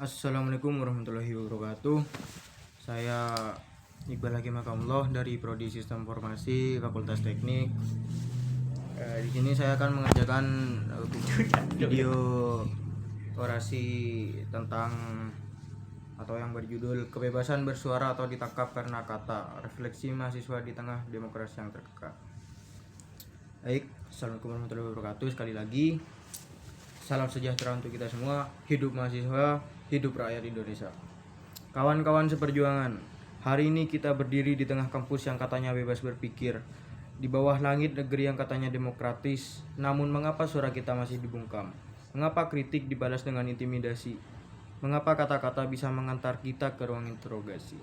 Assalamualaikum warahmatullahi wabarakatuh. Saya Iqbal Hakim Makamullah dari Prodi Sistem Informasi Fakultas Teknik. Di sini saya akan mengerjakan video orasi tentang atau yang berjudul kebebasan bersuara atau ditangkap karena kata, refleksi mahasiswa di tengah demokrasi yang terkekang. Baik, Assalamualaikum warahmatullahi wabarakatuh. Sekali lagi, salam sejahtera untuk kita semua. Hidup mahasiswa, hidup rakyat Indonesia. Kawan-kawan seperjuangan, hari ini kita berdiri di tengah kampus yang katanya bebas berpikir, di bawah langit negeri yang katanya demokratis. Namun mengapa suara kita masih dibungkam? Mengapa kritik dibalas dengan intimidasi? Mengapa kata-kata bisa mengantar kita ke ruang interogasi?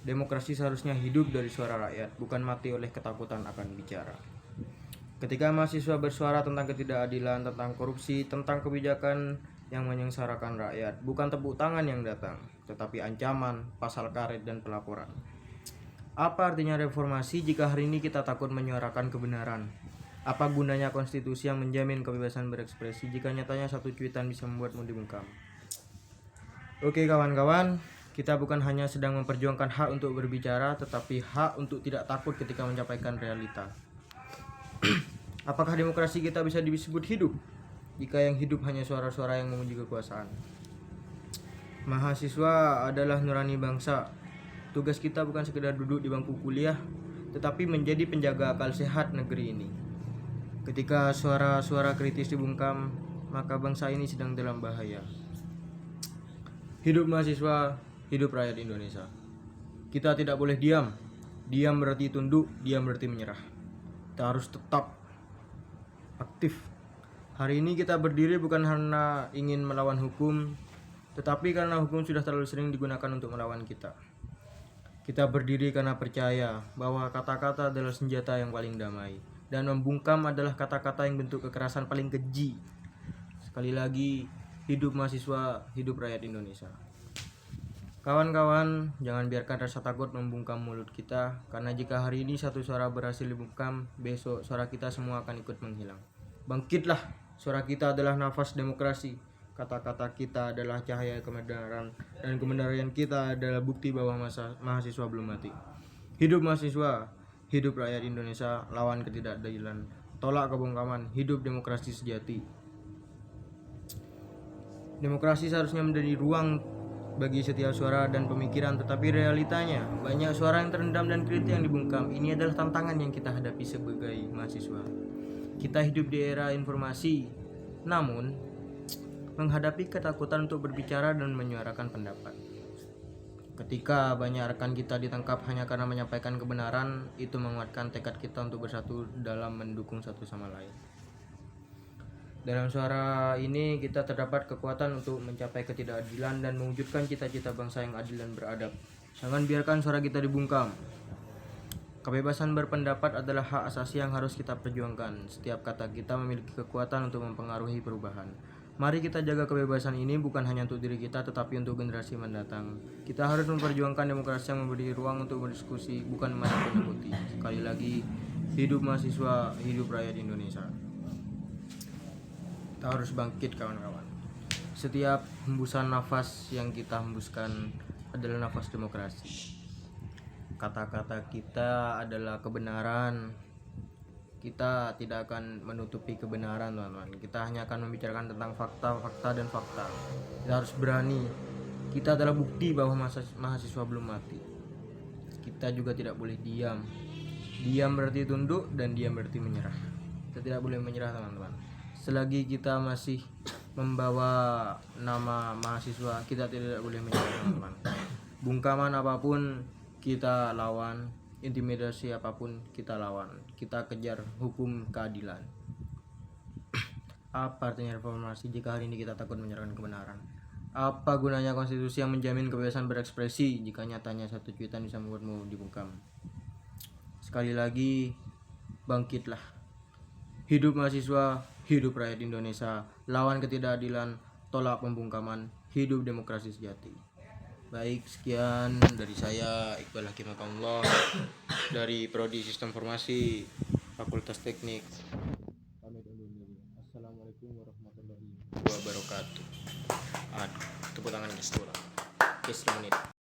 Demokrasi seharusnya hidup dari suara rakyat, bukan mati oleh ketakutan akan bicara. Ketika mahasiswa bersuara tentang ketidakadilan, tentang korupsi, tentang kebijakan yang menyengsarakan rakyat, bukan tepuk tangan yang datang, tetapi ancaman, pasal karet, dan pelaporan. Apa artinya reformasi jika hari ini kita takut menyuarakan kebenaran? Apa gunanya konstitusi yang menjamin kebebasan berekspresi jika nyatanya satu cuitan bisa membuatmu dibungkam? Oke kawan-kawan, kita bukan hanya sedang memperjuangkan hak untuk berbicara, tetapi hak untuk tidak takut ketika menyampaikan realita. Apakah demokrasi kita bisa disebut hidup jika yang hidup hanya suara-suara yang memuji kekuasaan? Mahasiswa adalah nurani bangsa. Tugas kita bukan sekedar duduk di bangku kuliah, tetapi menjadi penjaga akal sehat negeri ini. Ketika suara-suara kritis dibungkam, maka bangsa ini sedang dalam bahaya. Hidup mahasiswa, hidup rakyat Indonesia. Kita tidak boleh diam. Diam berarti tunduk, diam berarti menyerah. Kita harus tetap aktif. Hari ini kita berdiri bukan karena ingin melawan hukum, tetapi karena hukum sudah terlalu sering digunakan untuk melawan kita. Kita berdiri karena percaya bahwa kata-kata adalah senjata yang paling damai, dan membungkam adalah kata-kata yang bentuk kekerasan paling keji. Sekali lagi, hidup mahasiswa, hidup rakyat Indonesia. Kawan-kawan, jangan biarkan rasa takut membungkam mulut kita, karena jika hari ini satu suara berhasil dibungkam, besok suara kita semua akan ikut menghilang. Bangkitlah, suara kita adalah nafas demokrasi, kata-kata kita adalah cahaya kebenaran, dan kebenaran kita adalah bukti bahwa mahasiswa belum mati. Hidup mahasiswa, hidup rakyat Indonesia, lawan ketidakadilan, tolak kebungkaman, hidup demokrasi sejati. Demokrasi seharusnya menjadi ruang bagi setiap suara dan pemikiran, tetapi realitanya banyak suara yang terendam dan kritik yang dibungkam. Ini adalah tantangan yang kita hadapi sebagai mahasiswa. Kita hidup di era informasi, namun menghadapi ketakutan untuk berbicara dan menyuarakan pendapat. Ketika banyak rekan kita ditangkap hanya karena menyampaikan kebenaran, itu menguatkan tekad kita untuk bersatu dalam mendukung satu sama lain. Dalam suara ini kita terdapat kekuatan untuk mencapai ketidakadilan dan mewujudkan cita-cita bangsa yang adil dan beradab. Jangan biarkan suara kita dibungkam. Kebebasan berpendapat adalah hak asasi yang harus kita perjuangkan. Setiap kata kita memiliki kekuatan untuk mempengaruhi perubahan. Mari kita jaga kebebasan ini bukan hanya untuk diri kita, tetapi untuk generasi mendatang. Kita harus memperjuangkan demokrasi yang memberi ruang untuk berdiskusi, bukan menakut-nakuti. Sekali lagi, hidup mahasiswa, hidup rakyat Indonesia. Kita harus bangkit kawan-kawan. Setiap hembusan nafas yang kita hembuskan adalah nafas demokrasi. Kata-kata kita adalah kebenaran. Kita tidak akan menutupi kebenaran teman-teman. Kita hanya akan membicarakan tentang fakta dan fakta. Kita harus berani. Kita adalah bukti bahwa mahasiswa belum mati. Kita juga tidak boleh diam. Diam berarti tunduk dan diam berarti menyerah. Kita tidak boleh menyerah teman-teman. Selagi kita masih membawa nama mahasiswa, kita tidak boleh menyerah teman-teman. Bungkaman apapun kita lawan, intimidasi apapun kita lawan. Kita kejar hukum keadilan. Apa artinya reformasi jika hari ini kita takut menyerahkan kebenaran? Apa gunanya konstitusi yang menjamin kebebasan berekspresi jika nyatanya satu cuitan bisa membuatmu dibungkam? Sekali lagi, bangkitlah. Hidup mahasiswa, hidup rakyat Indonesia, lawan ketidakadilan, tolak pembungkaman, hidup demokrasi sejati. Baik, sekian dari saya Iqbal Hakim Makamullah dari Prodi Sistem Informasi Fakultas Teknik. Pamit undur diri. Assalamualaikum warahmatullahi wabarakatuh. Tepuk tangan guys, tepuk tangan. Oke, 10 menit.